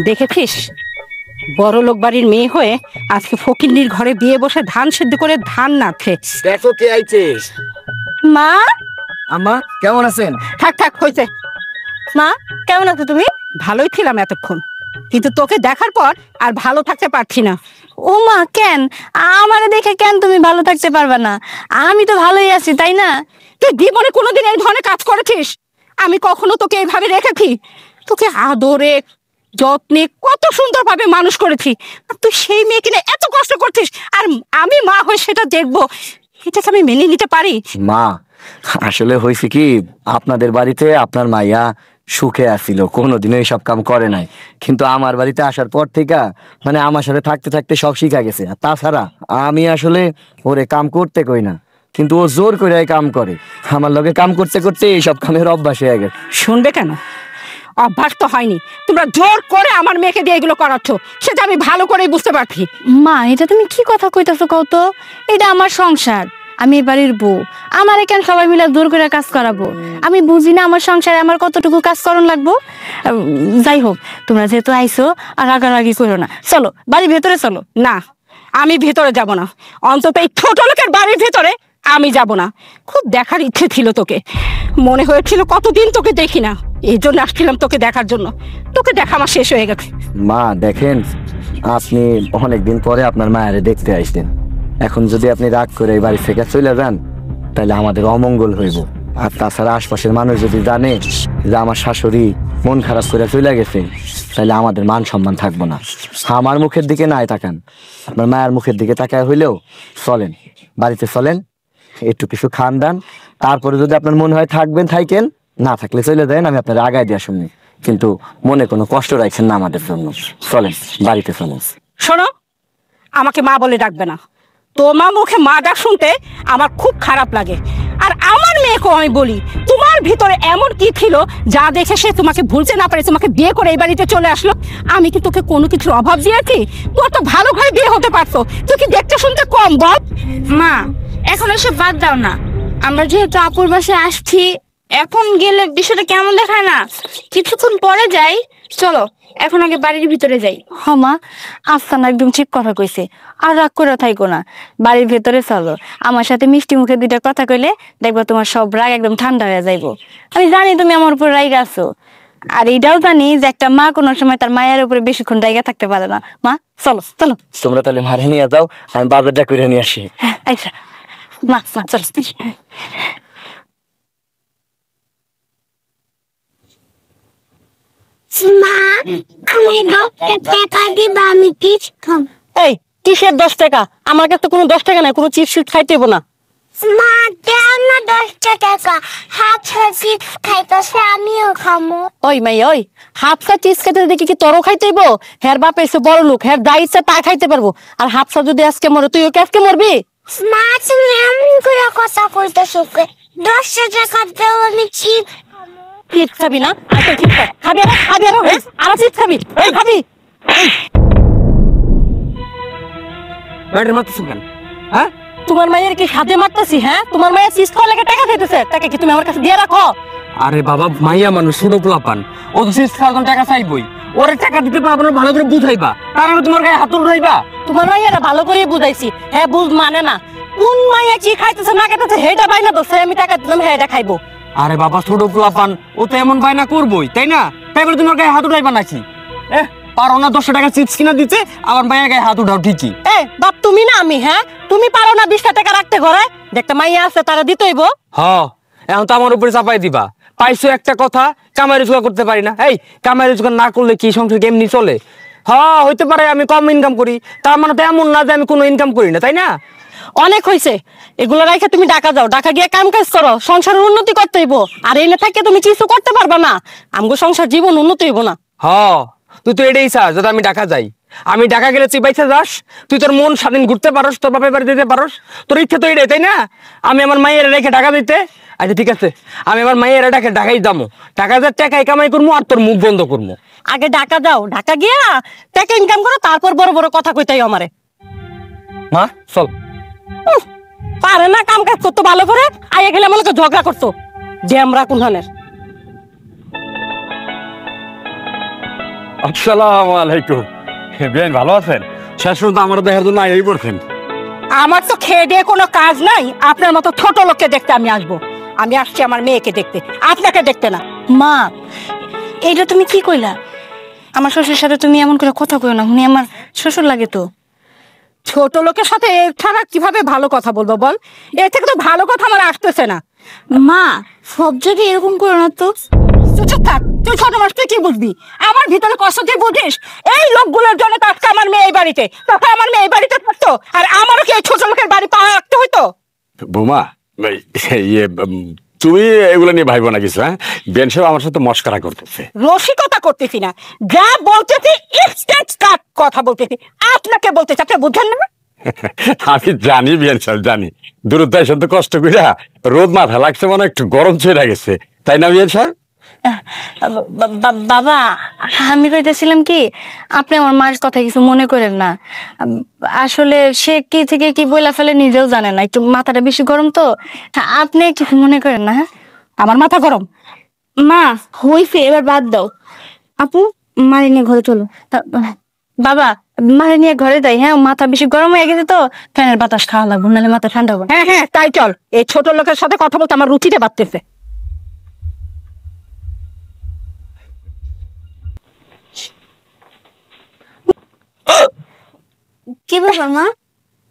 দেখেছিস, বড় লোক বাড়ির মেয়ে হয়ে আজকে ফকিন্নির ঘরে বিয়ে বসে ধান সিদ্ধ করে ধান না খেয়ে। দেখো কে আইছিস। মা, আম্মা কেমন আছেন? থাক থাক হয়েছে। মা কেমন আছো তুমি? ভালোই ছিলাম এতক্ষণ, কিন্তু তোকে দেখার পর আর ভালো থাকতে পারছি না। ও মা, কেন আমারে দেখে কেন তুমি ভালো থাকতে পারবে না? আমি তো ভালোই আছি, তাই না? তুই জীবনে কোনোদিন এই ধরনের কাজ করেছিস? আমি কখনো তোকে এইভাবে রেখেছি? তোকে আদরে যত্নে কত সুন্দরভাবে মানুষ করেছি, আর তুই সেই মেয়েকে নিয়ে এত কষ্ট করছিস, আর আমি মা হয়ে সেটা দেখবো, এটাকে আমি মেনে নিতে পারি? মা আসলে হয়েছে কি, আপনাদের বাড়িতে আপনার মাইয়া সুখে আসছিল, কোনোদিনও এইসব কাম করে নাই, কিন্তু আমার বাড়িতে আসার পর থেকে মানে আমার সাথে থাকতে থাকতে সব শিখা গেছে। আর তাছাড়া আমি আসলে ওরে কাম করতে কই না, কিন্তু ও জোর করে কাম করে। আমার লগে কাম করতে করতে এইসব কামের অভ্যাস হয়ে গেছে। শুনবে কেন? অভ্যাস তো হয়নি, তোমরা জোর করে আমার মেয়েকে দিয়ে এগুলো করাচ্ছ, সেটা আমি ভালো করেই বুঝতে পারছি। মা, এটা তুমি কি কথা কইতাছো কত? এটা আমার সংসার, আমি এই বাড়ির বউ। আমার কেন সবাই মিলে জোর করে কাজ করাবো? আমি বুঝি না আমার সংসারে আমার কতটুকু কাজ করণ লাগবো? যাই হোক, তোমরা যেহেতু আইসো আর রাগারাগি করো না, চলো বাড়ির ভেতরে চলো। না, আমি ভেতরে যাব না, অন্তত এই ছোট লোকের বাড়ির ভেতরে আমি যাব না। খুব দেখার ইচ্ছে ছিল তোকে, মনে হয়েছিল কতদিন তোকে দেখি না, এই জন্য আসছিলাম তোকে দেখার জন্য। তোকে দেখা আমার শেষ হয়ে গেছে। মা দেখেন, আপনি অনেকদিন পরে আপনার মায়েরে দেখতে আসছেন, এখন যদি আপনি রাগ করে এই বাড়ি থেকে চলে যান তাহলে আমাদের অমঙ্গল হইব। আর তাছাড়া আশপাশের মানুষ যদি জানে যে আমার শাশুড়ি মন খারাপ করে চলে গেছে, তাহলে আমাদের মান সম্মান থাকবো না। আমার মুখের দিকে নাই তাকান, আপনার মায়ের মুখের দিকে তাকায় হইলেও চলেন, বাড়িতে চলেন, একটু কিছু খান দান, তারপরে যদি আপনার মনে হয় থাকবেন থাকেন, না থাকলে চলে যান, আমি আপনার আগায় দিয়া শুনি, কিন্তু মনে কোনো কষ্ট রাখছেন না আমাদের জন্য। চলেন বাড়িতে চলেন। শোনো, আমাকে মা বলে ডাকবে না, তোমার মুখে মা ডাক শুনতে আমার খুব খারাপ লাগে। আর আমার মেয়েকেও আমি বলি, তোমার ভিতরে এমন কি ছিল যা দেখে সে তোমাকে ভুলতে না পারে তোমাকে বিয়ে করে এই বাড়িতে চলে আসলো? আমি কি তোকে কোনো কিছুর অভাব দিয়েছি? তোর তো ভালো ঘরে বিয়ে হতে পারতো, তুই কি দেখতে শুনতে কম? বল মা, এখন এসব বাদ দাও না, আমরা যেহেতু আপুর বাসায় আসছি, এখন গেলে বিষয়টা কেমন দেখায় না? কিছুক্ষণ পরে যাই, চলো এখন আগে বাড়ির ভিতরে যাই। মা, আফসানা একদম ঠিক কথা কইছে, আর রাগ করে থাইকো না, বাড়ির ভেতরে চলো। আমার সাথে মিষ্টি মুখে দুইটা কথা কইলে দেখবো তোমার সব রাগ একদম ঠান্ডা হয়ে যাইবো। আমি জানি তুমি আমার উপর রাইগা আছো, আর এইটাও জানি যে একটা মা কোনো সময় তার মায়ের উপরে বেশিক্ষণ রাইগা থাকতে পারে না। মা চলো চলো, তোমরা তাহলে মারে নিয়ে যাও, আমি বাজারটা করে নিয়ে আসি। আচ্ছা মা, মা চলো। মা, আমি 10 টাকা দিবা, আমি চিপস খাবো। এই কিসের 10 টাকা? আমার কাছে কোনো 10 টাকা নাই, কোনো চিপস খাইতে হবো না। মা দেন না 10 টাকা, হাত চিপস খাইতেছে, আমিও খাবো। ওই মাই, ওই হাফসা চিপস খাইতে দেখি কি তোরও খাইতে হইব? হ্যার বাপ এসে বড় লোক, হ্যার যা ইচ্ছা তা খাইতে পারবো, আর হাফসা যদি আজকে মরে তুই ওকে আজকে মরবি? মা তুমি এমন করে কথা কইতেছো, 10 টাকা দাও, আমি চিপস চিপস খাবি না? আচ্ছা ঠিক আছে, খাবি আর খাবি আর চিপস খাবি, এই খাবি। বাইরের মাত্র শুনবেন, হ্যাঁ তোমার মায়ের কি সাথে মারতেছি? হ্যাঁ, তোমার মায়ের চিপস খাওয়া লাগে টাকা চাইতেছে, টাকা কি তুমি আমার কাছে দিয়ে রাখো? আরে বাবা, মাইয়া মানুষ, ছোট পোলাপান, ও তো চিপস খাওয়ার জন্য টাকা চাইবই, ওরে টাকা দিতে পারবো না, ভালো করে বুঝাইবা, তার আগে তোমার গায়ে হাত উঠাইবা। তোমার মাইয়ারা ভালো করে বুঝাইছি, হ্যাঁ বুঝ মানে না। কোন মাইয়া কি খাইতেছে না খাইতেছে হেটা পাই না, তো সে আমি টাকা দিলাম, হ্যাঁ এটা খাইবো। আরে বাবা, ছোট পোলাপান, ও তো এমন বায়না করবোই, তাই না? তাই বলে তোমার গায়ে হাত উঠাইবা নাকি? পারো না 10 টাকা চিপস কিনা দিতে, আবার মায়ের গায়ে হাত উঠাও ঠিকই। বাপ তুমি না আমি, হ্যাঁ তুমি পারো না 20 টাকা রাখতে ঘরে? দেখতে মাইয়া আছে, তারা দিতে হইব। এখন তো আমার উপরে চাপাই দিবা, পাইছো একটা কথা, কামাই রোজগার করতে পারি না। এই কামাই রোজগার না করলে কি সংসার কেমনি চলে? হইতে পারে আমি কম ইনকাম করি, তার মানে তো এমন না যে আমি কোনো ইনকাম করি না, তাই না? অনেক হয়েছে, এগুলো রাখে তুমি ঢাকা যাও, ঢাকা গিয়ে কাম কাজ করো, সংসারের উন্নতি করতে হইব। আর এনে থাকে তুমি কিছু করতে পারবা না, আমগো সংসার জীবন উন্নতি হইব না। তুই তো এটাই চাস যাতে আমি ঢাকা যাই। আমি ঢাকা গেলে তুই বাইসা যাস, তুই তোর মন স্বাধীন ঘুরতে পারস, তোর বাপের বাড়ি দিতে পারস, তোর ইচ্ছা তো এটাই, তাই না? আমি আমার মায়ের রেখে ঢাকা দিতে, আচ্ছা ঠিক আছে, আমি আমার মায়ের ঢাকায় দামো, টাকা 1000 টাকাই কামাই করবো আর তোর মুখ বন্ধ করবো। আগে ঢাকা যাও, ঢাকা গিয়া টাকা ইনকাম করো, তারপর বড় বড় কথা কইতাই আমারে। মা চল। পারে না কাম কাজ করতো ভালো করে, আইয়া গেলে আমাকে ঝগড়া করতো ড্যামরা কোনখানের। আসসালামু আলাইকুম। বেন ভালো আছেন? শেষ পর্যন্ত আমার দেখার জন্য আইয়াই পড়ছেন। আমার তো খেয়ে দিয়ে কোনো কাজ নাই, আপনার মতো ছোট লোককে দেখতে আমি আসবো? আমি আসছি আমার মেয়েকে দেখতে, আপনাকে দেখতে না। মা, এইটা তুমি কি কইলা? আমার শ্বশুরের সাথে তুমি এমন করে কথা কইও না, উনি আমার শ্বশুর লাগে তো। ছোট লোকের সাথে এছাড়া কিভাবে ভালো কথা বলবো বল? এর থেকে তো ভালো কথা আমার আসতেছে না। মা, সব জায়গায় এরকম করো না তো। তুই চুপ থাক, তুই ছোট মানুষ, তুই কি বুঝবি? আমার ভিতরে কষ্ট তুই বুঝিস? এই লোকগুলোর জন্য তো আজকে আমার মেয়ে এই বাড়িতে, তখন আমার মেয়ে এই বাড়িতে থাকতো, আর আমারও কি এই ছোট লোকের বাড়ি পাওয়া রাখতে হইতো? বৌমা, ইয়ে তুমি এগুলো নিয়ে ভাইবো না কিছু। হ্যাঁ, বেন সাহেব আমার সাথে মস্করা করতেছে। রসিকতা করতেছি না, যা বলতেছি ইনস্ট্যান্ট কাট কথা বলতেছি। আপনাকে বলতেছি, আপনি বুঝছেন না? আমি জানি বেন সাহেব, জানি দূরত্ব এসে তো কষ্ট কইরা রোদ মাথা লাগছে, মানে একটু গরম চলে গেছে, তাই না বেন সাহেব? বাবা, আমি কইতেছিলাম কি, আপনি আমার মায়ের কথা কিছু মনে করেন না। আসলে সে কি থেকে কি বইলা ফেলে নিজেও জানে না, একটু মাথাটা বেশি গরম তো, আপনি কিছু মনে করেন না। হ্যাঁ, আমার মাথা গরম? মা হইছে, এবার বাদ দাও। আপু, মারে নিয়ে ঘরে চলো। বাবা, মারে নিয়ে ঘরে যাই। হ্যাঁ, মাথা বেশি গরম হয়ে গেছে তো, ফ্যানের বাতাস খাওয়া লাগবে, নাহলে মাথা ঠান্ডা হবে। হ্যাঁ হ্যাঁ, তাই চল। এই ছোট লোকের সাথে কথা বলতে আমার রুচিতে বাড়তেছে। কি ব্যাপার মা,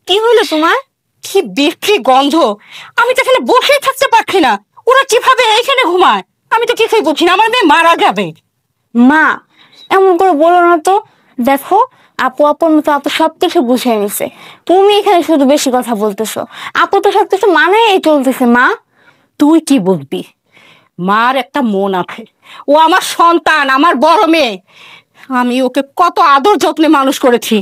কি হইলো তোমার? কি বিশ্রী গন্ধ! আমি তো এখানে বসে থাকতে পারছি না। ওরা কিভাবে এখানে ঘুমায় আমি তো কিছুই বুঝছি না। আমার মেয়ে মারা যাবে। মা, এমন করে বলো না তো। দেখো, আপু আপুর মতো আপু সবকিছু বুঝিয়ে নিছে, তুমি এখানে শুধু বেশি কথা বলতেছো। আপু তো সবকিছু মানে এই চলতেছে। মা, তুই কি বুঝবি? মার একটা মন আছে, ও আমার সন্তান, আমার বড় মেয়ে। আমি ওকে কত আদর যত্নে মানুষ করেছি,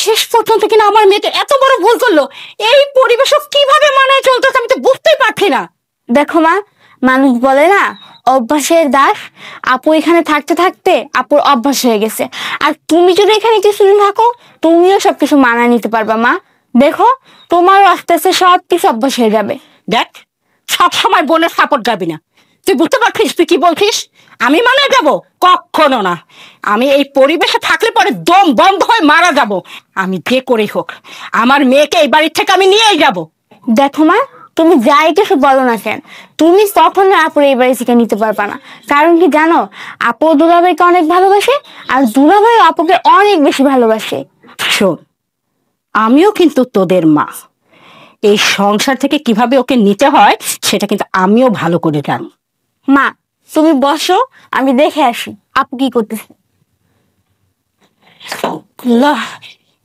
শেষ পর্যন্ত কিনা আমার মেয়েটা এত বড় ভুল করলো। এই পরিবেশ কিভাবে মানায় চলতেছে আমি তো বুঝতেই পারছি না। দেখো মা, মানুষ বলে না অভ্যাসের দাস। আপু এখানে থাকতে থাকতে আপুর অভ্যাস হয়ে গেছে, আর তুমি যদি এখানে কিছুদিন থাকো, তুমিও সবকিছু মানায় নিতে পারবা। মা দেখো, তোমারও আস্তে আস্তে সবকিছু অভ্যাস হয়ে যাবে। দেখ, সব সময় বোনের সাপোর্ট যাবি না। তুই বুঝতে পারছিস তুই কি বলছিস? আমি মানে যাব? কখনো না। আমি এই পরিবেশে থাকলে পরে দম বন্ধ হয়ে মারা যাব। আমি যে করেই হোক আমার মেয়েকে এই বাড়ির থেকে আমি নিয়েই যাব। দেখো মা, তুমি যাই কিছু বলো না কেন, তুমি কখনো আপুর এই বাড়ি থেকে নিতে পারবা না। কারণ কি জানো, আপু দুলাভাইকে অনেক ভালোবাসে, আর দুলাভাই আপুকে অনেক বেশি ভালোবাসে। শোন, আমিও কিন্তু তোদের মা। এই সংসার থেকে কিভাবে ওকে নিতে হয় সেটা কিন্তু আমিও ভালো করে জানি। মা, তুমি বসো, আমি দেখে আসি আপু কি করতেছে।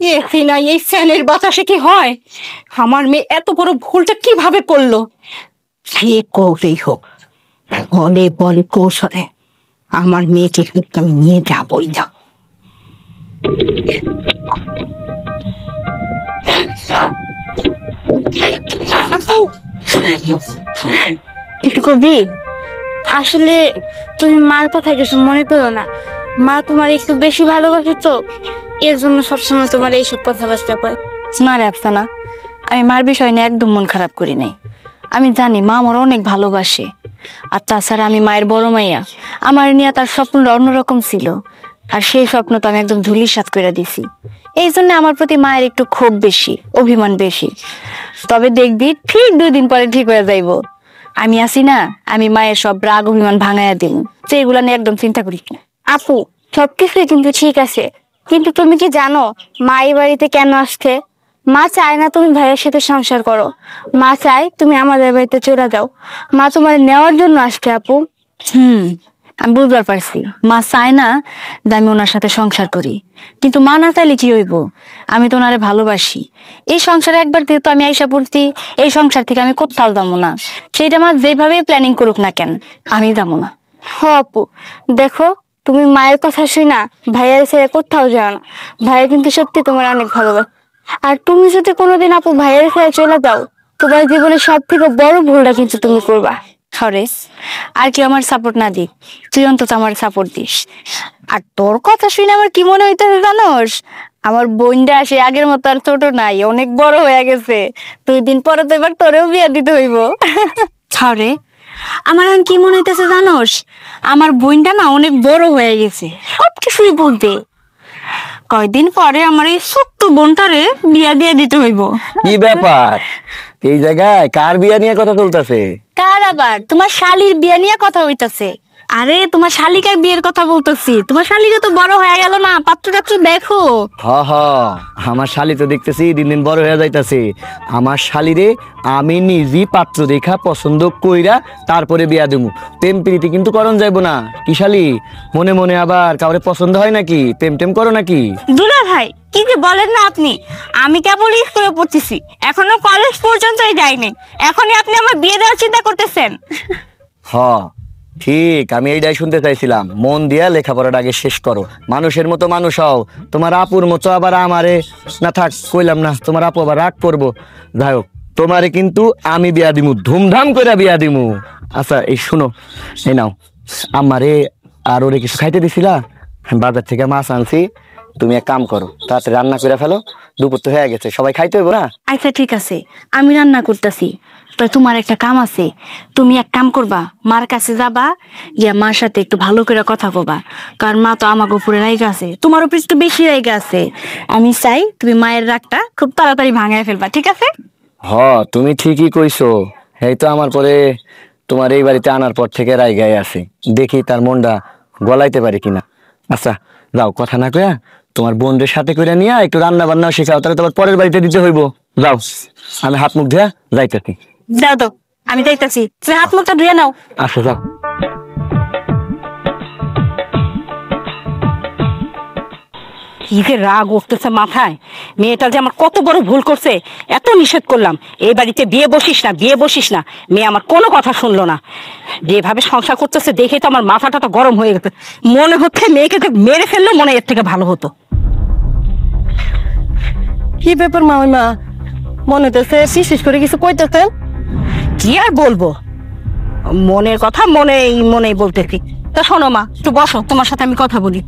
এসি না, এই ফ্যানের বাতাসে কি হয়? আমার মেয়ে এত বড় ভুলটা কিভাবে করলো? সে করেই হোক, বলে বলে কৌশলে আমার মেয়েকে কিন্তু আমি নিয়ে যাবই যাব। একটু কবি, আসলে তুমি মার কথা কিছু মনে করো না। মা তোমার একটু বেশি ভালোবাসে তো, এর জন্য সবসময় তোমার এইসব কথাবার্তা করে। না রে আফসানা, আমি মার বিষয় নিয়ে একদম মন খারাপ করি নাই। আমি জানি মা আমার অনেক ভালোবাসে, আর তাছাড়া আমি মায়ের বড় মাইয়া। আমার নিয়ে তার স্বপ্নটা অন্যরকম ছিল, আর সেই স্বপ্ন তো আমি একদম ধূলিসাৎ করে দিছি। এই জন্য আমার প্রতি মায়ের একটু ক্ষোভ বেশি, অভিমান বেশি। তবে দেখবি ঠিক 2 দিন পরে ঠিক হয়ে যাইবো। আমি আছি না, আমি মায়ের সব রাগ অভিমান ভাঙাইয়া দিন, যে এগুলা নিয়ে একদম চিন্তা করি না। আপু, সবকিছুই কিন্তু ঠিক আছে, কিন্তু তুমি কি জানো মা এই বাড়িতে কেন আসছে? মা চায় না তুমি ভাইয়ের সাথে সংসার করো, মা চায় তুমি আমাদের বাড়িতে চলে যাও। মা তোমার নেওয়ার জন্য আসছে আপু। আমি বুঝবার পারছি, মা চায় না যে আমি ওনার সাথে সংসার করি, কিন্তু মা না চাইলে কি হইব? আমি তো ওনারে ভালোবাসি। এই সংসারে একবার যেহেতু আমি আইসা পড়ছি, এই সংসার থেকে আমি কোথাও যাবো না। সেইটা মা যেভাবে প্ল্যানিং করুক না কেন, আমি যাবো না। হ আপু, দেখো তুমি মায়ের কথা শুই না ভাইয়ের ছেড়ে কোথাও যাও না। ভাইয়া কিন্তু সত্যি তোমার অনেক ভালোবাসে, আর তুমি যদি কোনোদিন আপু ভাইয়ের ছেড়ে চলে যাও, তোমার জীবনের সব থেকে বড় ভুলটা কিন্তু তুমি করবা। হরেশ, আর কি আমার সাপোর্ট না দিক, তুই অন্তত আমার সাপোর্ট দিস। আর তোর কথা শুনে আমার কি মনে হইতেছে জানোস, আমার বোনটা সে আগের মতো আর ছোট নাই, অনেক বড় হয়ে গেছে। 2 দিন পরে তো এবার তোরেও বিয়ে দিতে হইব। ছাড়ে, আমার এখন কি মনে হইতেছে জানোস, আমার বোনটা না অনেক বড় হয়ে গেছে, সবকিছুই বলতে। কয়দিন পরে আমার এই ছোট্ট বোনটারে বিয়া দিয়ে দিতে হইব। কি ব্যাপার, এই জায়গায় কার বিয়া নিয়ে কথা চলতেছে? কার আবার? তোমার শালির বিয়ে নিয়ে কথা হইতাছে। আরে তোমার শালিকার বিয়ের কথা বলতেছি, তোমার শালিকা তো বড় হয়ে গেল না, পাত্র টাত্র দেখো। হ হ, আমার শালি তো দেখতেছি দিন দিন বড় হয়ে যাইতাছে। আমার শালিরে আমি নিজেই পাত্র দেখা পছন্দ কইরা তারপরে বিয়া দেবো। প্রেম প্রীতি কিন্তু করণ যাইব না। কি শালি, মনে মনে আবার কাউরে পছন্দ হয় নাকি? প্রেম টেম করো নাকি? দুলা ভাই, কি যে বলেন না আপনি, আমি কেবল স্কুলে পড়তেছি, এখনো কলেজ পর্যন্তই যাইনি, এখনই আপনি আমার বিয়ে দেওয়ার চিন্তা করতেছেন। হ ঠিক, আমি এইটাই শুনতে চাইছিলাম। মন দিয়া লেখাপড়াটা আগে শেষ করো, মানুষের মতো মানুষ হও। তোমার আপুর মতো আবার আমারে না, থাক কইলাম না, তোমার আপু আবার রাগ করবো। যাই হোক, তোমারে কিন্তু আমি বিয়া দিমু, ধুমধাম করে বিয়া দিমু। আচ্ছা এই শুনো, এই নাও, আমারে আর ওরে কিছু খাইতে দিছিলা? বাজার থেকে মাছ আনছি, তুমি এক কাম করো, তাড়াতাড়ি রান্না করে ফেলো, দুপুর তো হয়ে গেছে, সবাই খাইতে হইব না? আচ্ছা ঠিক আছে, আমি রান্না করতেছি। তো তোমার একটা কাম আছে, তুমি এক কাম করবা, মার কাছে যাবা, গিয়া মার সাথে একটু ভালো করে কথা কবা, কারণ মা তো আমাকে উপরে রাইগা আছে, তোমার উপরে একটু বেশি রাইগা আছে। আমি চাই তুমি মায়ের রাগটা খুব তাড়াতাড়ি ভাঙায় ফেলবা, ঠিক আছে? হ, তুমি ঠিকই কইছো। এই তো আমার পরে তোমার এই বাড়িতে আনার পর থেকে রাইগায় আছে, দেখি তার মনটা গলাইতে পারি কিনা। আচ্ছা যাও, কথা না কয়া তোমার বোনদের সাথে করে নিয়ে একটু রান্না বান্নাও শেখাও, তাহলে তোমার পরের বাড়িতে দিতে হইব। যাও, আমি হাত মুখ ধুয়া যাইতেছি। যাও তো, আমি যাইতাছি, তুমি হাত মুখটা ধুয়ে নাও। আচ্ছা যাও। কি যে রাগ উঠতেছে মাথায়, মেয়েটা যে আমার কত বড় ভুল করছে। এত নিষেধ করলাম, এই বাড়িতে বিয়ে বসিস না, বিয়ে বসিস না, মেয়ে আমার কোনো কথা শুনলো না। যেভাবে সংসার করতেছে দেখে তো আমার মাথাটা তো গরম হয়ে গেছে। মনে হচ্ছে মেয়েকে যে মেরে ফেললে মনে এর থেকে ভালো হতো। কি ব্যাপার মামিমা, মনে হইতেছে শিশিস করে কিছু কইতেছেন? কি আর বলবো, মনের কথা মনেই মনেই বলতেছি। তা শোনো মা, একটু বসো, তোমার সাথে আমি কথা বলি।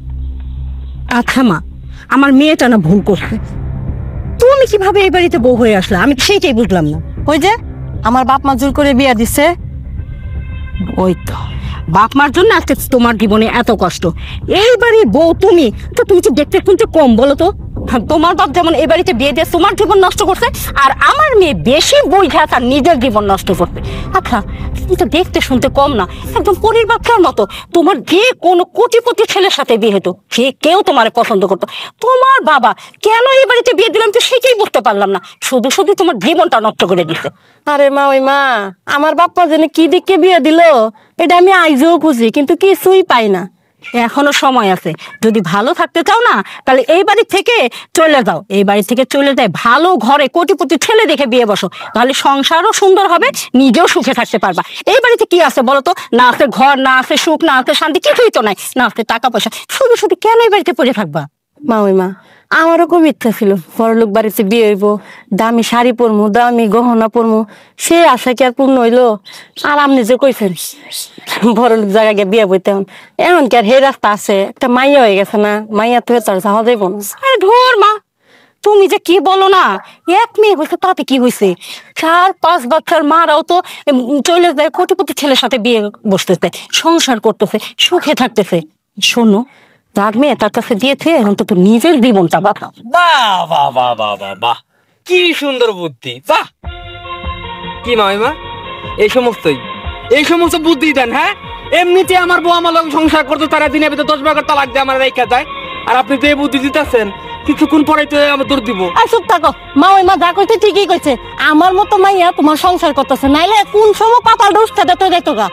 আচ্ছা মা, আমার মেয়েটা না ভুল করছে। তুমি কিভাবে এই বাড়িতে বউ হয়ে আসলা, আমি সেইটাই বুঝলাম না। ওই যে আমার বাপ মা জোর করে বিয়া দিছে। ওই তো, বাপ মার জন্য আজকে তোমার জীবনে এত কষ্ট। এই বাড়ির বউ তুমি তো, তুমি তো দেখতে কিন্তু কম বলো তো। তোমার বাপ যেমন এই বাড়িতে বিয়ে দিয়ে তোমার জীবন নষ্ট করছে, আর আমার মেয়ে বেশি বুঝা তার নিজের জীবন নষ্ট করছে। আচ্ছা, তুমি তো দেখতে শুনতে কম না, একদম পরির বাচ্চার মতো। তোমার যে কোনো কোটিপতি ছেলের সাথে বিয়ে হতো, সে কেউ তোমার পছন্দ করতো। তোমার বাবা কেন এই বাড়িতে বিয়ে দিলাম তো সেটাই বুঝতে পারলাম না, শুধু শুধু তোমার জীবনটা নষ্ট করে দিছে। আরে মামিমা, আমার বাপ্পা যেন কি দিকে বিয়ে দিল, এটা আমি আইজও খুঁজি, কিন্তু কিছুই পাই না। এখনো সময় আছে, যদি ভালো থাকতে চাও না তাহলে এই বাড়ি থেকে চলে যাও। এই বাড়ি থেকে চলে যায় ভালো ঘরে কোটিপতি ছেলে দেখে বিয়ে বসো, তাহলে সংসারও সুন্দর হবে, নিজেও সুখে থাকতে পারবা। এই বাড়িতে কি আছে বলো তো? না আছে ঘর, না আছে সুখ, না আছে শান্তি, কিছুই তো নাই, না আছে টাকা পয়সা। শুধু শুধু কেন এই বাড়িতে পড়ে থাকবা? মামিমা, আমারও খুব ইচ্ছা ছিল বড়লোক বাড়িতে বিয়ে হইব, দামি শাড়ি পরমু, দামি গহনা পরমু, সে আশা কি আর পূর্ণ হইলো? আর আপনি যে কইছেন বড়লোক জায়গা গিয়ে বিয়ে বইতে, এখন কি আর হে রাস্তা আছে? একটা মাইয়া হয়ে গেছে না, মাইয়া তো তার যাওয়া যাইব না। আরে ধর মা, তুমি যে কি বলো না, এক মেয়ে হয়েছে তাতে কি হয়েছে? 4-5 বাচ্চার মারাও তো চলে যায় কোটিপতি ছেলের সাথে বিয়ে বসতেছে, সংসার করতেছে, সুখে থাকতেছে। শোনো, তার মেয়ে তার কাছে দিয়েছে, এখন তো তোর নিজের জীবনটা বাঁচাও। বাহ বাহ বাহ বাহ বাহ বাহ, কি সুন্দর বুদ্ধি! বাহ, কি মামিমা, এই সমস্ত বুদ্ধি দেন? হ্যাঁ, এমনিতে আমার বউ আমার লগে সংসার করতো, তারা দিনের ভিতরে 10 বার তালাক দিয়ে আমার রেখা যায়, আর আপনি তো এই বুদ্ধি দিতেছেন, কিছুক্ষণ পরেই তো আমার দৌড় দিব। আর চুপ থাকো, মামিমা যা কইতে ঠিকই কইছে। আমার মতো মাইয়া তোমার সংসার করতেছে, নাইলে কোন সময় কপাল রুস্তে দিতে যাইতো গা।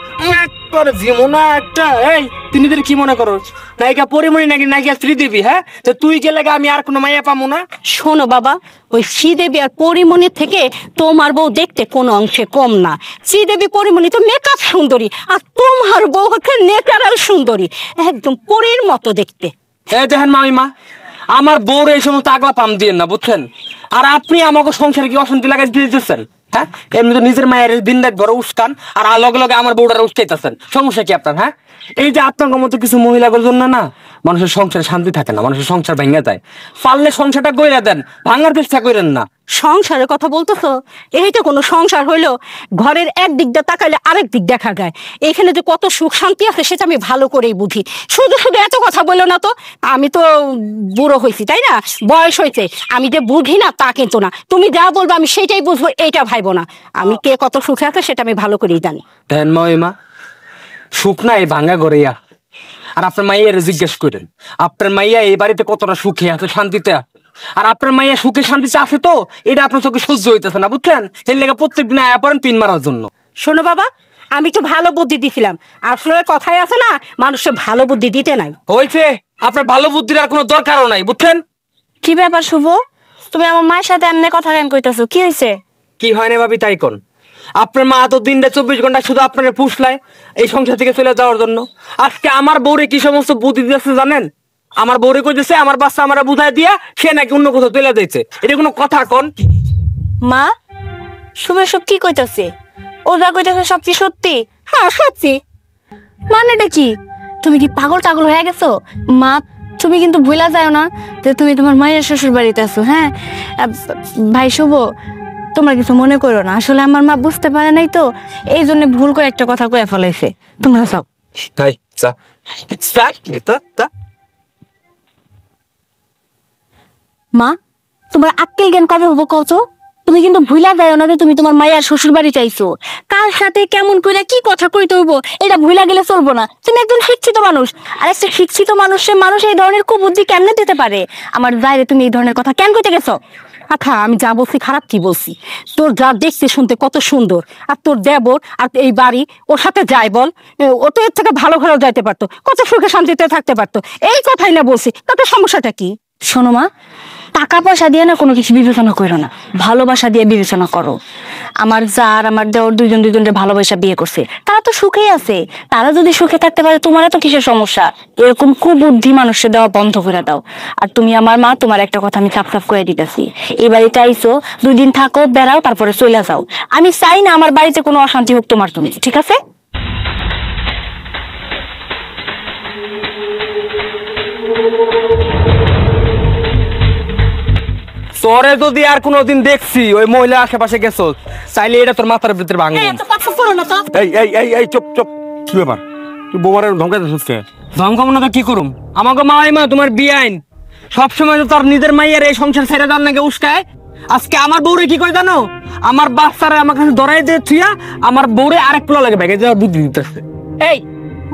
একবার জীবনা একটা। এই তিনি কি মনে করো, নায়িকা পরিমণি নাকি নায়িকা শ্রীদেবী? হ্যাঁ, তো তুই গেলে আমি আর কোনো মাইয়া পাবো না? শোনো বাবা, ওই শ্রীদেবী আর পরিমণির থেকে তোমার বউ দেখতে কোনো অংশে কম না। শ্রীদেবী পরিমণি তো মেকআপ সুন্দরী, আর তোমার বউ হচ্ছে ন্যাচারাল সুন্দরী, একদম পরীর মতো দেখতে। এই দেখেন মামিমা, আমার বউর এই সমস্ত আগলা পাম দিয়ে না, বুঝছেন? আর আপনি আমাকে সংসারে কি অশান্তি লাগাই দিতেছেন? হ্যাঁ এমনি তো নিজের মায়ের দিন রাত ভরে উস্কান আর লগে লগে আমার বউটার উস্কাইতেছেন, সমস্যা কি আপনার? হ্যাঁ এই যে আপনার মতো কিছু মহিলাগুলোর জন্য না মানুষের সংসারে শান্তি থাকে না, মানুষের সংসার ভেঙে যায়। পারলে সংসারটা গইরা দেন, ভাঙার চেষ্টা করেন না। সংসারের কথা বলতেছো? এইটা কোনো সংসার হইলো? ঘরের এক দিক দিয়ে তাকাইলে আরেক দিক দেখা যায়। এখানে যে কত সুখ শান্তি আছে সেটা আমি ভালো করেই বুঝি। শুধু শুধু এত কথা বললো না তো। আমি তো বুড়ো হয়েছি, তাই না? বয়স হয়েছে, আমি যে বুঝি না তা কিন্তু না। তুমি যা বলবো আমি সেটাই বুঝবো, এইটা ভাইবো না। আমি কে কত সুখে আছে সেটা আমি ভালো করেই জানি। দেন মা সুখ নাই ভাঙ্গা গড়িয়া। আর আপনার মাইয়ারে জিজ্ঞেস করেন আপনার মাইয়া এই বাড়িতে কতটা সুখে আছে, শান্তিতে আছে। আর আপনার মাইয়া সুখে শান্তিতে আছে তো এটা আপনার চোখে সহ্য হইতেছে না, বুঝছেন? এর লেগে প্রত্যেকদিন আয়া পড়েন পিন মারার জন্য। শোনো বাবা, আমি তো ভালো বুদ্ধি দিছিলাম। আসলে কথাই আছে না, মানুষের ভালো বুদ্ধি দিতে নাই। হয়েছে, আপনার ভালো বুদ্ধির আর কোনো দরকারও নাই, বুঝছেন? কি ব্যাপার শুভ, তুমি আমার মায়ের সাথে এমনি কথা কেন কইতাছো? কি হয়েছে? কি হয় না ভাবি তাই কোন? আপনার মা তো দিনটা 24 ঘন্টা শুধু আপনার পুষলায় এই সংসার থেকে চলে যাওয়ার জন্য। আজকে আমার বউরে কি সমস্ত বুদ্ধি দিয়েছে জানেন? আমার বউরে কইতেছে আমার বাচ্চা আমার বুঝাই দিয়া সে নাকি অন্য কোথাও চলে যাইছে। এটা কোনো কথা কোন? মা, শুভ সব কি কইতাছে? ও যা কইতাছে সব কি সত্যি? হ্যাঁ সত্যি। মানেটা কি? তুমি কি পাগল টাগল হয়ে গেছো? মা, তুমি কিন্তু ভুলা যাও না যে তুমি তোমার মায়ের শ্বশুর বাড়িতে আছো। হ্যাঁ ভাই শুভ, তোমরা কিছু মনে করো না, আসলে আমার মা বুঝতে পারে নাই তো, এই জন্য ভুল করে একটা কথা কয়ে ফেলাইছে। তোমরা সব তাই মা, তোমার আক্কেল জ্ঞান কবে হবো কতো? তুমি কিন্তু ভুলা যাও না যে তুমি তোমার মায়ের শ্বশুর বাড়ি চাইছো। কার সাথে কেমন করে কি কথা কইতে হইব এটা ভুলা গেলে চলবো না। তুমি একজন শিক্ষিত মানুষ, আর একটা শিক্ষিত মানুষ এই ধরনের কুবুদ্ধি কেমনে দিতে পারে? আমার বাইরে তুমি এই ধরনের কথা কেন কইতে গেছো? আচ্ছা আমি যা বলছি খারাপ কি বলছি? তোর যা দেখতে শুনতে কত সুন্দর, আর তোর দেবর আর এই বাড়ি ওর সাথে যাই বল, ও তো এর থেকে ভালো ঘরেও যাইতে পারতো, কত সুখে শান্তিতে থাকতে পারতো। এই কথাই না বলছি, তাতে সমস্যাটা কি? শোনো মা, টাকা পয়সা দিয়ে না কোনো কিছু বিবেচনা করো না, ভালোবাসা দিয়ে বিবেচনা করো। আমার যা আর আমার দেওর দুজনের ভালোবাসা বিয়ে করছে, তারা তো সুখেই আছে। তারা যদি সুখে থাকতে পারে তোমার তো কিসের সমস্যা? এরকম কুবুদ্ধি মানুষের দেওয়া বন্ধ করে দাও। আর তুমি আমার মা, তোমার একটা কথা আমি সাফ সাফ করে দিতেছি, এই বাড়িতে আইসো 2 দিন থাকো, বেড়াও, তারপরে চলে যাও। আমি চাই না আমার বাড়িতে কোনো অশান্তি হোক তোমার তুমি, ঠিক আছে? তোরে যদি আর কোনোদিন দেখছি ওই মহিলা আশেপাশে গেছো, চাইলে এটা তোর মাথার ভিতরে ভাঙবো। এই চুপ চুপ, কি ব্যাপার? তুই বোমারে ধমকাইতেছিস কে? ধমকাবো না তো কি করুম? আমাকে মা তোমার বিয়াইন সবসময় তো তোর নিজের মাইয়ের এই সংসার ছেড়ে দেওয়ার নাকি উস্কায়। আজকে আমার বউরে কি কই জানো? আমার বাচ্চারে আমার কাছে ধরাই দিয়ে থুইয়া আমার বউরে আরেক পোলা লাগে ব্যাগে যাওয়ার বুদ্ধি দিতেছে। এই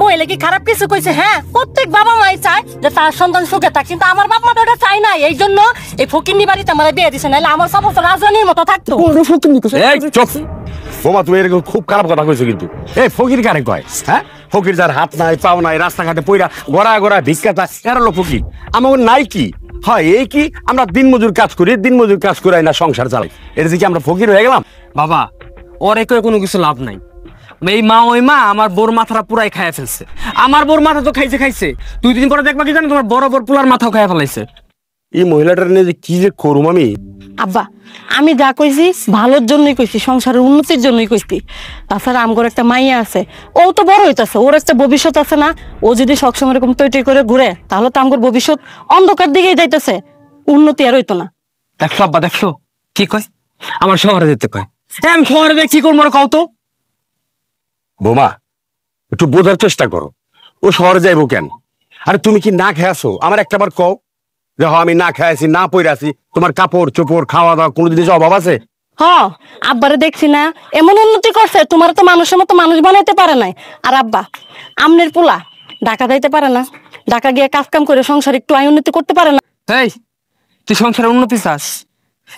মহিলা কি খারাপ কিছু কইছে? হ্যাঁ, প্রত্যেক বাবা মাই চায় যে তার সন্তান সুখে থাক, কিন্তু আমার বাপ মা তো এটা চায় না। এই জন্য এই ফকিন্নি বাড়িতে আমার বিয়ে দিছে, নাহলে আমার সব রাজধানীর মতো থাকতো। এই চুপ বোমা, তুমি এরকম খুব খারাপ কথা কইছো কিন্তু। এই ফকির কারে কয়? হ্যাঁ, ফকির যার হাত নাই পাও নাই, রাস্তাঘাটে পইরা গড়া গড়া ভিক্ষা চায়, এর হলো ফকির। আমার নাই কি হয়? এই কি আমরা দিনমজুর কাজ করি, দিনমজুর কাজ করে না সংসার চালাই, এটা কি আমরা ফকির হয়ে গেলাম? বাবা ওরে কয়ে কোনো কিছু লাভ নাই। এই মা ওই মা আমার বোর মাথাটা পুরাই খাইয়া ফেলছে। আমার বোর মাথা তো খাইছে 2 দিন পরে দেখবা কি জানো, তোমার বড় বড় পোলার মাথাও খাইয়া ফেলাইছে। এই মহিলাটার নিয়ে যে কি যে করুম আমি। আব্বা, আমি যা কইছি ভালোর জন্যই কইছি, সংসারের উন্নতির জন্যই কইছি। তাছাড়া আমগর একটা মাইয়া আছে, ও তো বড় হইতাছে, ওর একটা ভবিষ্যৎ আছে না? ও যদি সবসময় এরকম তৈরি করে ঘুরে তাহলে তো আমগর ভবিষ্যৎ অন্ধকার দিকেই যাইতেছে, উন্নতি আর হইতো না। দেখছো আব্বা, দেখছো কি কয়? আমার শহরে যেতে কয়। আমি শহরে দেখি কি করবো কও তো? বোমা একটু বোঝার চেষ্টা করো, ও শহরে যাইবো কেন? আরে তুমি কি না খেয়েছো? আমার একটা বার কও যে আমি না খেয়েছি, না পইরা আছি, তোমার কাপড় চোপড় খাওয়া দাওয়া কোনো জিনিস অভাব আছে? আব্বারে দেখছি না এমন উন্নতি করছে, তোমার তো মানুষের মতো মানুষ বানাইতে পারে নাই। আর আব্বা, আমনের পোলা ঢাকা যাইতে পারে না, ঢাকা গিয়ে কাজ কাম করে সংসার একটু আয় উন্নতি করতে পারে না। এই তুই সংসারের উন্নতি চাস?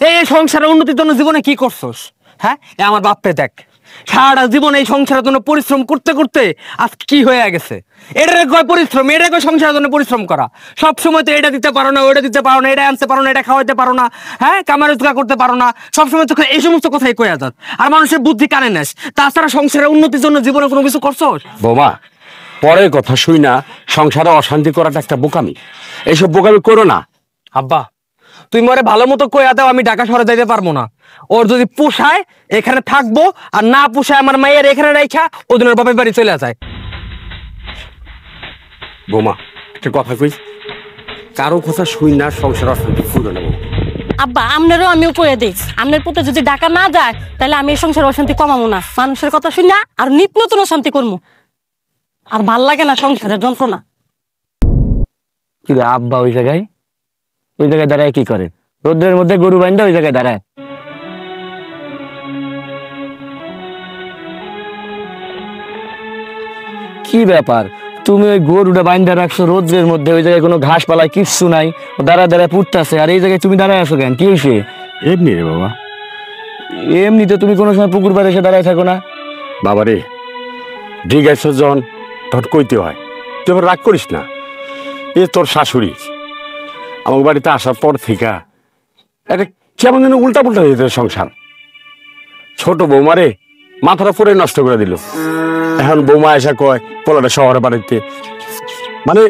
এই সংসারের উন্নতির জন্য জীবনে কি করছস? হ্যাঁ, আমার বাপরে দেখ, সারা জীবন এই সংসারের জন্য পরিশ্রম করতে করতে আজকে কি হয়ে গেছে। এটারে কয় পরিশ্রম, এটা কয় সংসারের জন্য পরিশ্রম করা। সব সময় তো এটা দিতে পারো না, ওটা দিতে পারো না, এটা আনতে পারো না, এটা খাওয়াইতে পারো না, হ্যাঁ কামার রোজগার করতে পারো না, সবসময় তো এই সমস্ত কথাই কয়ে যাস। আর মানুষের বুদ্ধি কানে নেস। তাছাড়া সংসারের উন্নতির জন্য জীবনে কোনো কিছু করছস? বোমা, পরের কথা শুই না সংসারে অশান্তি করাটা একটা বোকামি, এইসব বোকামি করো না। আব্বা তুই মরে ভালো মতো কইয়া দাও, আমি ঢাকা শহরে যাইতে পারবো না। ওর যদি পোষায় এখানে থাকবো, আর না পোষায় আমার মায়ের এখানে রাইখা ওদের বাপের বাড়ি চলে যায়। বৌমা একটা কথা কই, কারো কথা শুই না সংসার অশান্তি ফুরবে না। আব্বা আপনারও আমিও কয়ে দিই, আপনার পুতে যদি ঢাকা না যায় তাহলে আমি এই সংসার অশান্তি কমাবো না, মানুষের কথা শুনি না আর নিত্য নতুন অশান্তি করবো। আর ভাল লাগে না সংসারের যন্ত্রণা। কি রে আব্বা ওই জায়গায় দাঁড়ায় কি করে? রোদ্রের মধ্যে গরু বাইন্দা ওই জায়গায় দাঁড়ায়। কি ব্যাপার, তুমি ওই গরুটা বাইন্দা রাখছো রোদ্রের মধ্যে, ওই জায়গায় কোনো ঘাস পালায় কিচ্ছু নাই, দাঁড়ায় দাঁড়ায় পুড়তাছে, আর এই জায়গায় তুমি দাঁড়ায় আছো কেন? কি হয়েছে? এমনি রে বাবা। এমনি তো তুমি কোনো সময় পুকুর পাড়ে এসে দাঁড়ায় থাকো না। বাবা রে, জিজ্ঞাসা জন তোর কইতে হয়, তুই আবার রাগ করিস না। এ তোর শাশুড়ি আমার বাড়িতে আসার পর থেকে একটা কেমন যেন উল্টা পুল্টা হয়ে যেত সংসার। ছোট বৌমারে মাথাটা পুরে নষ্ট করে দিল। এখন বৌমা এসে কয় পোলাটা শহরে বাড়িতে, মানে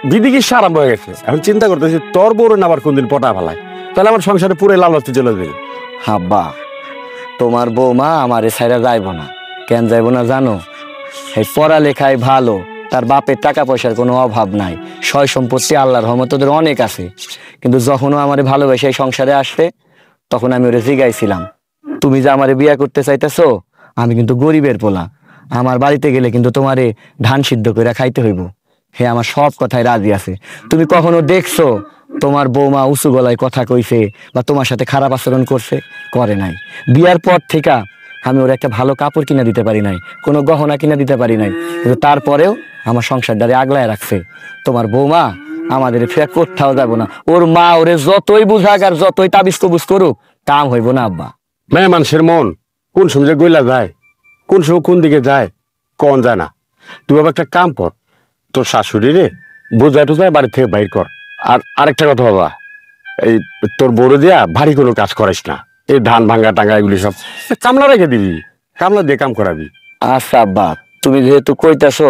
বিদিকিসা আরম্ভ হয়ে গেছে। এখন চিন্তা করতেছি তোর বউরে না আবার কোনদিন পটা ফেলায়, তাহলে আমার সংসারে পুরে লালতে চলে দেবে। আব্বা তোমার বৌমা আমারে ছাইরা যাইব না। কেন যাইব না জানো? এই পড়ালেখায় ভালো, তার বাপের টাকা পয়সার কোনো অভাব নাই, সয় সম্পত্তি আল্লাহর রহমতে ওদের অনেক আছে। কিন্তু যখনও আমারে ভালোবেসে এই সংসারে আসছে, তখন আমি ওরে জিগাইছিলাম, তুমি যে আমারে বিয়া করতে চাইতেছো, আমি কিন্তু গরিবের পোলা, আমার বাড়িতে গেলে কিন্তু তোমারে ধান সিদ্ধ করে খাইতে হইব। হে আমার সব কথায় রাজি আছে। তুমি কখনো দেখছো তোমার বৌমা উঁচু গলায় কথা কইছে বা তোমার সাথে খারাপ আচরণ করছে? করে নাই। বিয়ার পর থেকে আমি ওর একটা ভালো কাপড় কিনা দিতে পারি নাই, কোনো গহনা কিনা দিতে পারি নাই, কিন্তু তারপরেও আমার সংসারটারে আগলায় রাখছে। তোমার বৌমা আমাদের ফের কোথাও যাব না। ওর মা ওরে যতই বুঝাক আর যতই তাবিজ কবুজ করুক, কাম হইব না আব্বা। মেয়ে মানুষের মন কোন সময় গইলা যায়, কোন সময় কোন দিকে যায় কোন যায় না। তুই বাবা একটা কাম কর, তোর শাশুড়ি রে বোঝায় টোঝায় বাড়ি থেকে বাইর কর। আর আরেকটা কথা বাবা, এই তোর বড় দিয়া ভারী কোনো কাজ করিস না। এই ধান ভাঙ্গা টাঙ্গা এগুলি সব কামলা রেখে দিবি, কামলা দিয়ে কাম করাবি। আচ্ছা আব্বা, তুমি যেহেতু কইতাছো,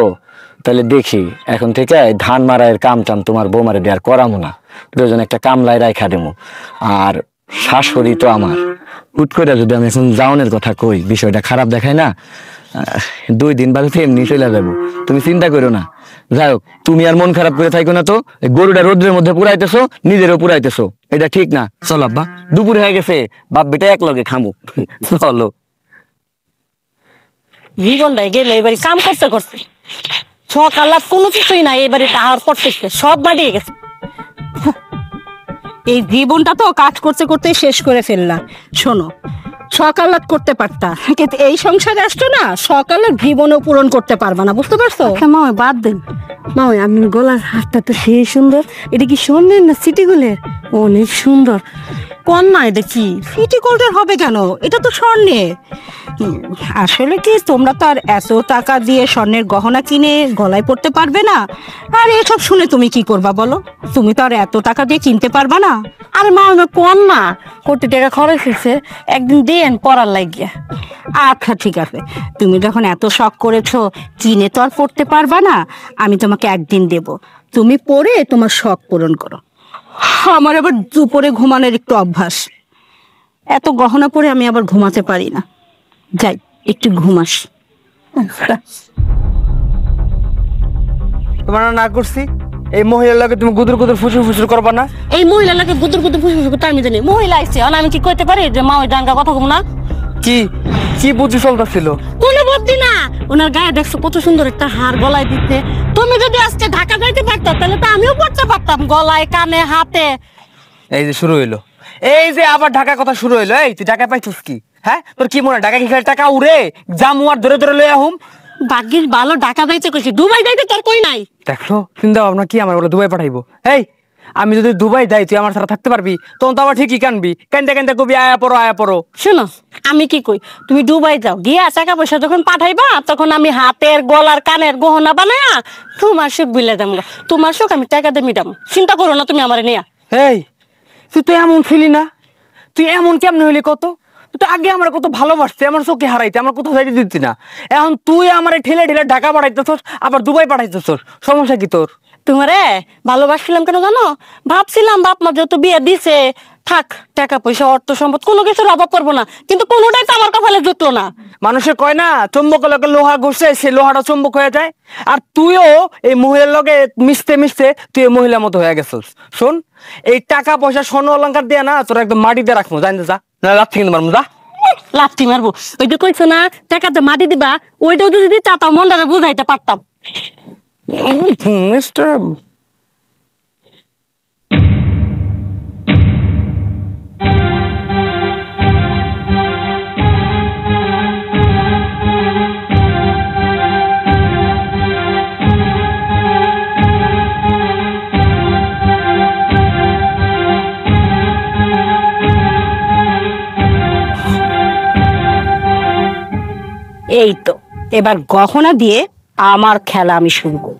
তাহলে দেখি এখন থেকে ধান মারাইয়ের কাম টাম তোমার বৌমারে দেওয়ার করামো না, দুজন একটা কামলায় রাইখা দেবো। আর শাশুড়ি তো আমার, হুট করে যদি আমি এখন জাউনের কথা কই, বিষয়টা খারাপ দেখায় না? 2 দিন বাদে এমনি চলে যাবো, তুমি চিন্তা করো না। যাই হোক, তুমি আর মন খারাপ করে থাকো না তো। গরুটা রোদ্রের মধ্যে পুরাইতেছো, নিজেরও পুরাইতেছো, এটা ঠিক না। চল আব্বা, দুপুর হয়ে গেছে, বাপ বেটা এক লগে খামু, চলো। জীবনটাই গেলে এবারে কাম করতে করতে সকাল কোনো কিছুই নাই, এবারে টাহার করতেছে সব মাটিয়ে গেছে। এই জীবনটা তো কাজ করতে করতে শেষ করে ফেললাম। শোনো, সকালাত করতে পারতা, কিন্তু এই সংসারে আসছো না, সকালের জীবনও পূরণ করতে পারবা না, বুঝতে পারছো? মা বাদ দেন, মা আপনার গলার হাতটা তো সেই সুন্দর। এটা কি স্বর্ণের না সিটি গোল্ডের? অনেক সুন্দর। কোন না এটা কি সিটি গোল্ডের হবে কেন? এটা তো স্বর্ণের। আসলে কি তোমরা তো আর এত টাকা দিয়ে স্বর্ণের গহনা কিনে গলায় পড়তে পারবে না। আর এসব শুনে তুমি কি করবা বলো? তুমি তো আর এত টাকা দিয়ে কিনতে পারবা না। আরে মা কোন না, কোটি টাকা খরচ হয়েছে, একদিন দেন পড়ার লাগিয়া। আচ্ছা ঠিক আছে, তুমি যখন এত শখ করেছো, কিনে তো আর পড়তে পারবা না, আমি তোমাকে একদিন দেব, তুমি পরে তোমার শখ পূরণ করো। আমার আবার দুপুরে ঘুমানোর একটু অভ্যাস, এত গহনা পরে আমি আবার ঘুমাতে পারি না। যাই একটু ঘুমাস। তোমার না করছি এই মহিলার লাগে তুমি গুদুর গুদুর ফুসুর ফুসুর করবা না। এই মহিলাকে গুদুর গুদুর ফুসফুস করতে আমি জানি, মহিলা আইছে, আমি কি কইতে পারি যে মা ওই ডাঙ্গা কথা কম না? কি কি বুঝি চলতেছিল? কোনো বুদ্ধি না। ওনার গায়ে দেখছো কত সুন্দর একটা হার গলায় দিতে। তুমি যদি আজকে ঢাকা যাইতে পারতো তাহলে তো আমিও পড়তে পারতাম, গলায় কানে হাতে। এই যে শুরু হইলো, এই যে আবার ঢাকা কথা শুরু হইলো। এই তুই ঢাকা পাইছিস কি? হ্যাঁ, তোর কি মনে ঢাকা কি খালি টাকা উড়ে জামু আর ধরে ধরে লইয়া হুম? ভাগ্যিস ভালো ঢাকা যাইতে কইছি, দুবাই যাইতে তোর কই নাই। দেখো চিন্তা ভাবনা কি আমার বলে দুবাই পাঠাইবো। এই আমি যদি দুবাই যাই তুই আমার সাথে থাকতে পারবি? তখন তো আবার ঠিকই কানবি, কানতে কানতে কবি আয়া পড়ো আয়া পড়ো। শোনো আমি কি কই, তুমি দুবাই যাও, গিয়া টাকা পয়সা যখন পাঠাইবা তখন আমি হাতের গলার কানের গহনা বানায়া তোমার সুখ বিলে দাম, তোমার সুখ আমি টাকা দিয়ে মিটাম, চিন্তা করো না তুমি আমার নিয়া। এই তুই তো এমন ছিলি না, তুই এমন কেমন হইলি কত? তুই তো আগে আমার কত ভালোবাসতে, আমার চোখে হারাইতে, আমার কোথাও যাইতে দিতি না। এখন তুই আমার ঠেলে ঠেলে ঢাকা পাঠাইতেছস, আবার দুবাই পাঠাইতেছস, সমস্যা কি তোর? তোমারে ভালোবাসছিলাম কেন জানো? ভাবছিলাম বাপ মা যত বিয়ে দিছে থাক, টাকা পয়সা অর্থ সম্পদ কোনো কিছুর অভাব করবো না, কিন্তু কোনোটাই তো আমার কপালে জুটলো না। মানুষে কয় না চুম্বক লগে লোহা ঘষে সে লোহাটা চুম্বক হয়ে যায়, আর তুইও এই মহিলার লগে মিশতে মিশতে তুই মহিলার মতো হয়ে গেছিস। শোন, এই টাকা পয়সা স্বর্ণ অলংকার দিয়ে না তোর একদম মাটিতে রাখবো, জানতে যা রাত্রি কিন্তু মারবো, যা লাথি মারবো। ওই যে কইছো না টাকাতে মাটি দিবা, ওইটাও যদি দিতা তাও মনটা বুঝাইতে পারতাম। মিস্টার এই তো এবার গহনা দিয়ে আমার খেলা আমি শুরু করব।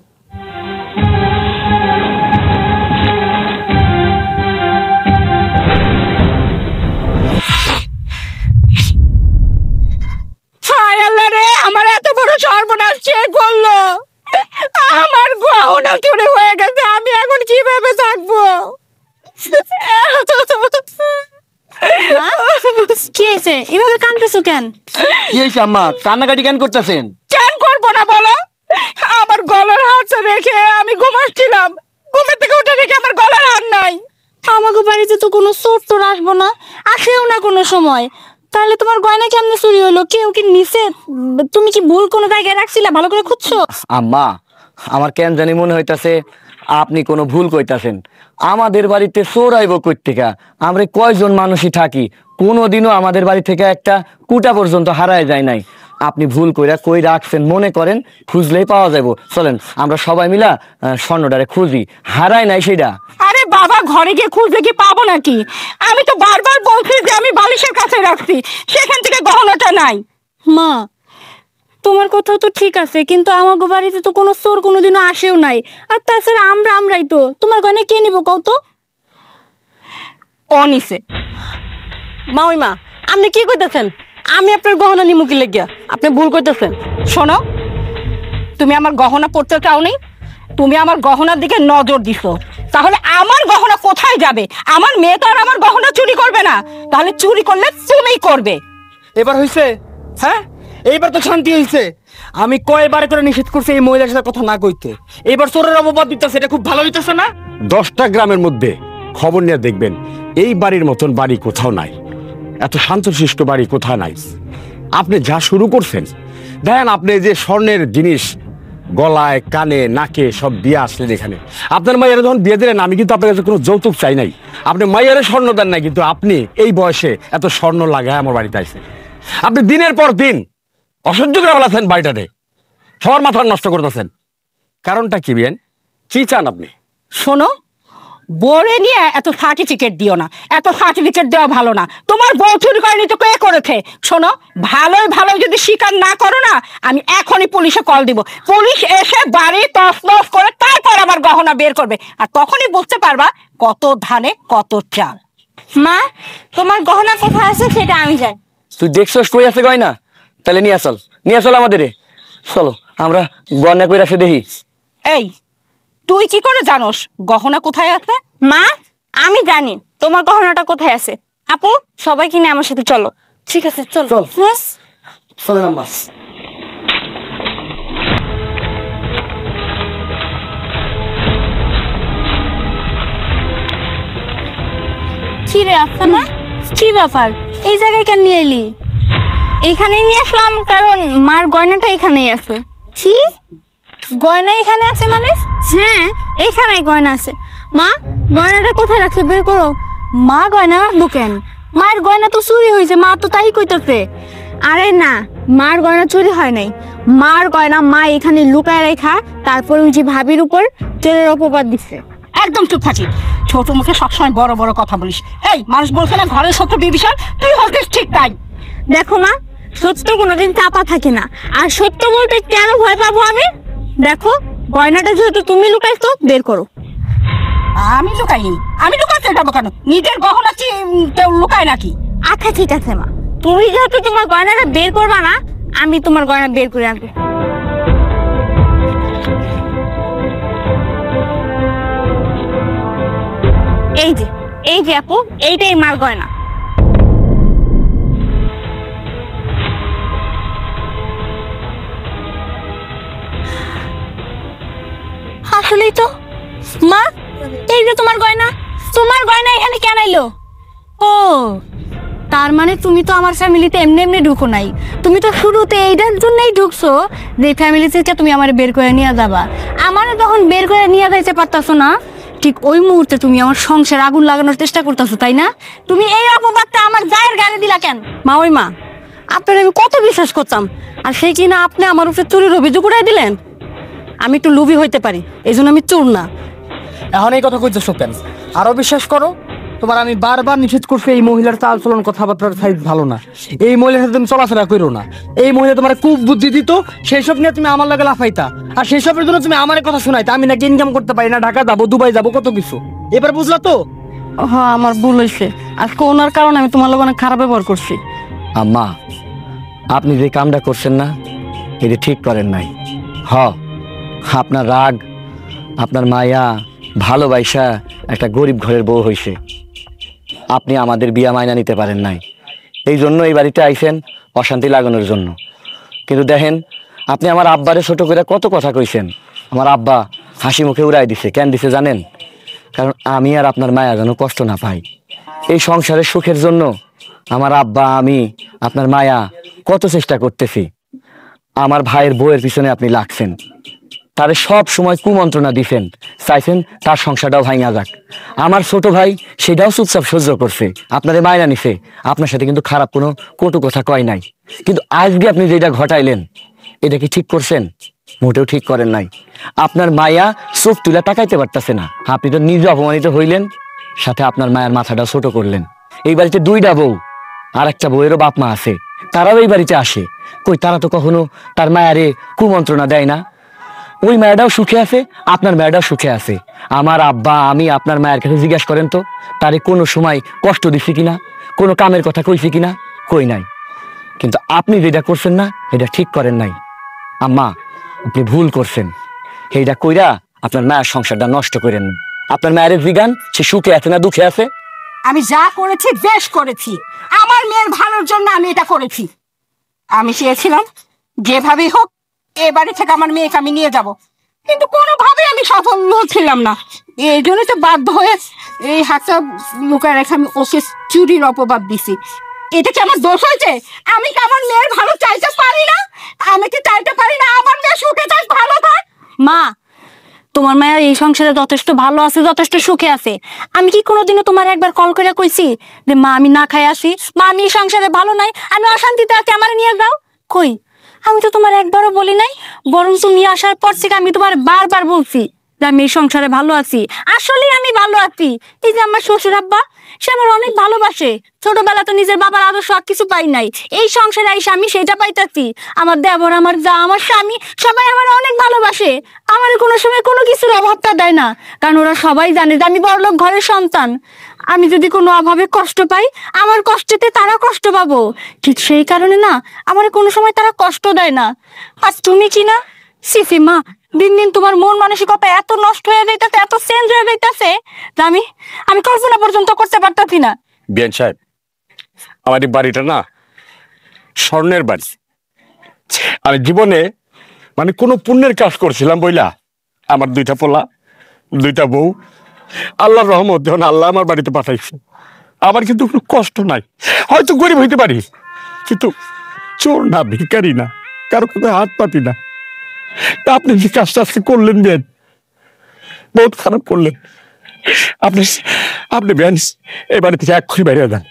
হায় আল্লাহ রে, আমার এত বড় সর্বনাশ কে করলো? আমার গহনা চুরি হয়ে গেছে, আমি এখন কিভাবে থাকবো? কি হয়েছে? এভাবে কাঁদতেছো কেন? কি হয়েছে আম্মা, কান্নাকাটি কেন করতেছেন? কেন করবো না বলো? আমার গলার হাত রেখে আমি ঘুমাচ্ছিলাম, ঘুমের থেকে উঠে রেখে আমার গলার হাত নাই। আমাকে বাড়িতে তো কোনো চোর তোর আসবো না, আসেও না কোনো সময়। তাহলে তোমার গয়না কেমনে চুরি হলো? কেউ কি নিছে? তুমি কি ভুল কোনো জায়গায় রাখছিলা? ভালো করে খুঁজছো? আম্মা, আমার কেন জানি মনে হইতাছে আপনি কোনো ভুল কইতাছেন। আমাদের বাড়িতে চোর আইব কই থেকে? আমরা কয়জন মানুষই থাকি, কোনোদিনও আমাদের বাড়ি থেকে একটা কুটা পর্যন্ত হারায় যায় নাই। আপনি ভুল কইরা কই রাখছেন মনে করেন, খুঁজলেই পাওয়া যাবো। চলেন আমরা সবাই মিলা স্বর্ণটারে খুঁজি, হারায় নাই সেটা। আরে বাবা, ঘরে গিয়ে খুঁজলে কি পাবো নাকি? আমি তো বারবার বলছি যে আমি বালিশের কাছে রাখছি, সেখান থেকে গহনাটা নাই। মা, তোমার কথা তো ঠিক আছে, কিন্তু আমাকে বাড়িতে তো কোনো চোর কোনোদিনও আসেও নাই। আর তাছাড়া আমরাই তো, তোমার গয়না কে নিবো কও তো? অনিসে। মা, ওই মা আপনি কি কইতেছেন? আমি আপনার গহনা নিমু কি লেগিয়া? আপনি ভুল কইতেছেন। শোনো, তুমি আমার গহনা পড়তে চাওনি, তুমি আমার গহনার দিকে নজর দিছো, তাহলে আমার গহনা কোথায় যাবে? আমার মেয়ে তো আর আমার গহনা চুরি করবে না, তাহলে চুরি করলে তুমিই করবে। এবার হইছে? হ্যাঁ, এইবার তো শান্তি হইছে। আমি কয়বার করে নিষেধ করছি এই মহিলার সাথে কথা না কইতে, এবার চোরের অপবাদ দিতেছে, এটা খুব ভালো হইতেছে না? 10টা গ্রামের মধ্যে খবর নিয়ে দেখবেন এই বাড়ির মতন বাড়ি কোথাও নাই, এত শান্তশিষ্ট বাড়ি কোথাও নাই। আপনি যা শুরু করছেন, দেখেন আপনি যে স্বর্ণের জিনিস গলায় কানে নাকে সব দিয়ে আসলেন এখানে, আপনার মাইয়ারে যখন বিয়ে দিলেন আমি কিন্তু আপনার কাছে কোনো যৌতুক চাই নাই, আপনি মাইয়ারে স্বর্ণ দেন নাই, কিন্তু আপনি এই বয়সে এত স্বর্ণ লাগায় আমার বাড়িতে আসছেন। আপনি দিনের পর দিন অসহ্য করে বলাছেন বাড়িটাতে, সবার মাথা নষ্ট করতেছেন। কারণটা কি বিয়েন, কি চান আপনি? শোনো, বউরে নিয়ে এত সার্টিফিকেট দিও না, এত সার্টিফিকেট দেওয়া ভালো না। তোমার বউ চুরি করেনি তো কে করেছে? শোনো, ভালোই ভালো যদি স্বীকার না করো না, আমি এখনই পুলিশে কল দিব। পুলিশ এসে বাড়ি তছনছ করে তারপর আমার গহনা বের করবে, আর তখনই বুঝতে পারবা কত ধানে কত চাল। মা, তোমার গহনা কোথায় আছে সেটা আমি জানি। তুই দেখছস কই আছে গয়না? তাহলে নিয়ে চল, নিয়ে চল আমাদের। চলো আমরা গয়না কই রাখছে দেখি। এই, তুই কি করে জানোস গহনা কোথায় আছে? মা, আমি জানি তোমার গহনাটা কোথায় আছে। আপু, সবাই কিনে আমার সাথে চলো। ঠিক আছে, চল। চল ব্যাস। চলেন আম্মা। কি রে আফসানা, কি ব্যাপার? এই জায়গায় কেন নিয়ে এলি? এখানে নিয়ে আসলাম কারণ মার গয়নাটা এখানেই আছে। কি গয়না এখানে আছে মানে? হ্যাঁ, এখানেই গয়না আছে। মা, গয়নাটা কোথায় রাখছে বের করো। মা গয়না রাখবো কেন? মায়ের গয়না তো চুরি হয়েছে, মা তো তাই কইতাছে। আরে না, মার গয়না চুরি হয় নাই। মার গয়না মা এখানে লুকায় রেখা, তারপর ওই যে ভাবির উপর তেলের অপবাদ দিচ্ছে। একদম চুপ থাকি, ছোট মুখে সবসময় বড় বড় কথা বলিস। এই, মানুষ বলছে না ঘরের সত্য বিভীষণ, তুই হচ্ছিস ঠিক তাই। দেখো মা, সত্য কোনোদিন চাপা থাকে না, আর সত্য বলতে কেন ভয় পাবো আমি? দেখো, গয়নাটা যেহেতু তুমি লুকাইছো, বের করো। আমি লুকাইনি, আমি লুকাতে যাবো কেন? নিজের গহনা কি কেউ লুকায় নাকি? আচ্ছা ঠিক আছে মা, তুমি যেহেতু তোমার গয়নাটা বের করবা না, আমি তোমার গয়না বের করে আনবো। এই যে আপু, এইটাই মার গয়না। আসলেই তো মা, এই যে তোমার গয়না। তোমার গয়না এখানে কেন আইলো? ও, তার মানে তুমি তো আমার ফ্যামিলিতে এমনি এমনি ঢুকো নাই, তুমি তো শুরুতে এইটার জন্যই ঢুকছো যে ফ্যামিলি থেকে তুমি আমার বের করে নিয়ে যাবা। আমার যখন বের করে নিয়ে যাইতে পারতাছো না, ঠিক ওই মুহূর্তে তুমি আমার সংসার আগুন লাগানোর চেষ্টা করতেছো, তাই না? তুমি এই অপবাদটা আমার জায়ের গায়ে দিলা কেন? মা, ওই মা, আপনার আমি কত বিশ্বাস করতাম, আর সেই কিনা আপনি আমার উপরে চুরির অভিযোগ উড়াই দিলেন। আমি একটু লোভী হইতে পারি, এই জন্য আমি চোর না। এখন এই কথা কইতেছো কেন? আরো বিশ্বাস করো, তোমার আমি বারবার নিষেধ করছি এই মহিলার চাল চলন কথাবার্তার সাইজ ভালো না, এই মহিলার সাথে তুমি চলাফেরা করো না। এই মহিলা তোমার খুব বুদ্ধি দিত, সেই সব নিয়ে তুমি আমার লাগে লাফাইতা, আর সেই সবের জন্য তুমি আমার কথা শোনাইতা আমি নাকি ইনকাম করতে পারি না, ঢাকা যাবো, দুবাই যাবো, কত কিছু। এবার বুঝলা তো? হ্যাঁ, আমার ভুল হয়েছে, আজকে ওনার কারণে আমি তোমার লোক অনেক খারাপ ব্যবহার করছি। আম্মা, আপনি যে কামটা করছেন না, এটা ঠিক করেন নাই। আপনার রাগ, আপনার মায়া ভালোবাসা একটা গরিব ঘরের বউ হইছে, আপনি আমাদের বিয়া মাইনা নিতে পারেন নাই, এই জন্য এই বাড়িতে আইছেন অশান্তি লাগানোর জন্য। কিন্তু দেখেন, আপনি আমার আব্বারে ছোট করে কত কথা কইছেন, আমার আব্বা হাসি মুখে উড়াই দিছে। কেন দিছে জানেন? কারণ আমি আর আপনার মায়া যেন কষ্ট না পাই। এই সংসারের সুখের জন্য আমার আব্বা, আমি, আপনার মায়া কত চেষ্টা করতেছি। আমার ভাইয়ের বউয়ের পিছনে আপনি লাগছেন, তারে সব সময় কুমন্ত্রণা দিছেন, চাইছেন তার সংসারটাও ভাঙা যাক। আমার ছোট ভাই সেটাও চুপচাপ সহ্য করছে, আপনারে মায়না নিছে, আপনার সাথে কিন্তু খারাপ কোনো কটু কথা কয় নাই। কিন্তু আজকে আপনি যেটা ঘটাইলেন, এটা কি ঠিক করছেন? মোটেও ঠিক করেন নাই। আপনার মায়া চোখ তুলে তাকাইতে পারতেছে না, আপনি তো নিজে অপমানিত হইলেন, সাথে আপনার মায়ের মাথাটা ছোট করলেন। এই বাড়িতে দুইটা বউ, আর একটা বউয়েরও বাপ মা আছে, তারাও এই বাড়িতে আসে, কই তারা তো কখনো তার মায়ারে কুমন্ত্রণা দেয় না। ওই মায়াটাও সুখে আছে, আপনার মায়াটাও সুখে আছে। আমার আব্বা, আমি আপনার মায়ের কাছে জিজ্ঞাসা করেন তো, তারে কোনো সময় কষ্ট দিছি কিনা, কোনো কামের কথা কইছি কিনা? কই নাই। কিন্তু আপনি যেটা করছেন না, এটা ঠিক করেন নাই। আম্মা, আপনি ভুল করছেন, এইটা কইরা আপনার মায়ের সংসারটা নষ্ট করেন না। আপনার মায়ের জিগান, সে সুখে আছে না দুঃখে আছে? আমি যা করেছি বেশ করেছি, আমার মেয়ের ভালোর জন্য আমি এটা করেছি। আমি চেয়েছিলাম যেভাবেই হোক এ বাড়ি থেকে আমার মেয়েকে আমি নিয়ে যাব, কিন্তু কোনোভাবে আমি সফল হচ্ছিলাম না। এই জন্য তো বাধ্য হয়ে এই হাতটা লুকায় রেখে আমি ওকে চুরির অপবাদ দিছি। এটা কি আমার দোষ হয়েছে? আমি কি আমার মেয়ের ভালো চাইতে পারি না? আমি কি চাইতে পারি না আমার মেয়ে সুখে থাক, ভালো থাক? মা, তোমার মায়ের এই সংসারে যথেষ্ট ভালো আছে, যথেষ্ট সুখে আছে। আমি কি কোনোদিনও তোমার একবার কল করে কইছি যে মা আমি না খাই আসি, মা আমি এই সংসারে ভালো নাই, আমি অশান্তিতে আছি, আমার নিয়ে যাও? কই, আমি তো তোমার একবারও বলি নাই। বরং তুমি আসার পর থেকে আমি তোমার বারবার বলছি যে আমি এই সংসারে ভালো আছি। আসলেই আমি ভালো আছি। এই যে আমার শ্বশুর আব্বা, সে আমার অনেক ভালোবাসে। ছোটবেলা তো নিজের বাবার আদর্শ আর কিছু পাই নাই, এই সংসারে এসে আমি সেটা পাইতাছি। আমার দেবর, আমার যা, আমার স্বামী, সবাই আমার অনেক ভালোবাসে। আমার কোনো সময় কোনো কিছুর অভাবটা দেয় না, কারণ ওরা সবাই জানে যে আমি বড়লোক ঘরের সন্তান। আমি যদি কোনো অভাবে কষ্ট পাই, আমার কষ্টেতে তারা কষ্ট পাবো, ঠিক সেই কারণে না আমার কোনো সময় তারা কষ্ট দেয় না। আর তুমি কি না, সিফি মা, দিন দিন তোমার মন মানসিকতা এত নষ্ট হয়ে যাইতেছে, এত চেঞ্জ হয়ে যাইতেছে, আমি কল্পনা পর্যন্ত করতে পারতাছি না। বিয়ান সাহেব, আমার এই বাড়িটা না স্বর্ণের বাড়ি। আমি জীবনে মানে কোনো পুণ্যের কাজ করছিলাম বইলা আমার দুইটা পোলা, দুইটা বউ, আল্লাহর রহমত যখন আল্লাহ আমার বাড়িতে পাঠাইছে, আমার কিন্তু কোনো কষ্ট নাই। হয়তো গরিব হইতে পারি, কিন্তু চোর না, ভিখারি না, কারো কোথায় হাত পাতি না। তা আপনি যে কাজটা আজকে করলেন বেন, বহুত খারাপ করলেন। আপনি আপনি বেন এই বাড়ি থেকে এক্ষুনি বাইরে যান।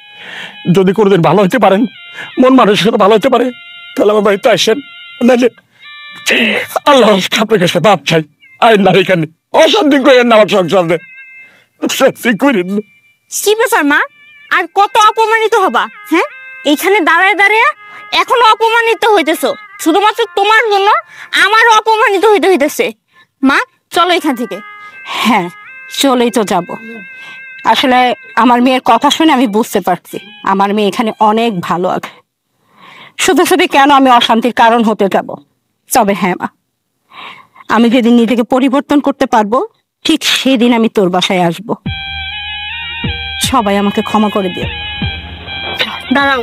যদি কোনোদিন ভালো হতে পারেন, মন মানুষের ভালো হতে পারে, তাহলে আমার বাড়িতে আসেন। নাহলে আল্লাহ আপনার কাছে বাপ চাই, আইন না এখানে অশান্তি করেন না আমার সংসারে। কি ব্যাপার মা, আর কত অপমানিত হবা? হ্যাঁ, এইখানে দাঁড়ায় দাঁড়িয়ে এখনো অপমানিত হইতেছো, শুধুমাত্র তোমার জন্য আমারও অপমানিত হইতেছে। মা, চলো এখান থেকে। হ্যাঁ, চলেই তো যাব। আসলে আমার মেয়ের কথা শুনে আমি বুঝতে পারছি আমার মেয়ে এখানে অনেক ভালো আছে। শুধু শুধু কেন আমি অশান্তির কারণ হতে যাব? তবে হ্যাঁ মা, আমি যেদিন নিজেকে পরিবর্তন করতে পারবো, ঠিক সেদিন আমি তোর বাসায় আসবো। সবাই আমাকে ক্ষমা করে দিও। দাঁড়াও,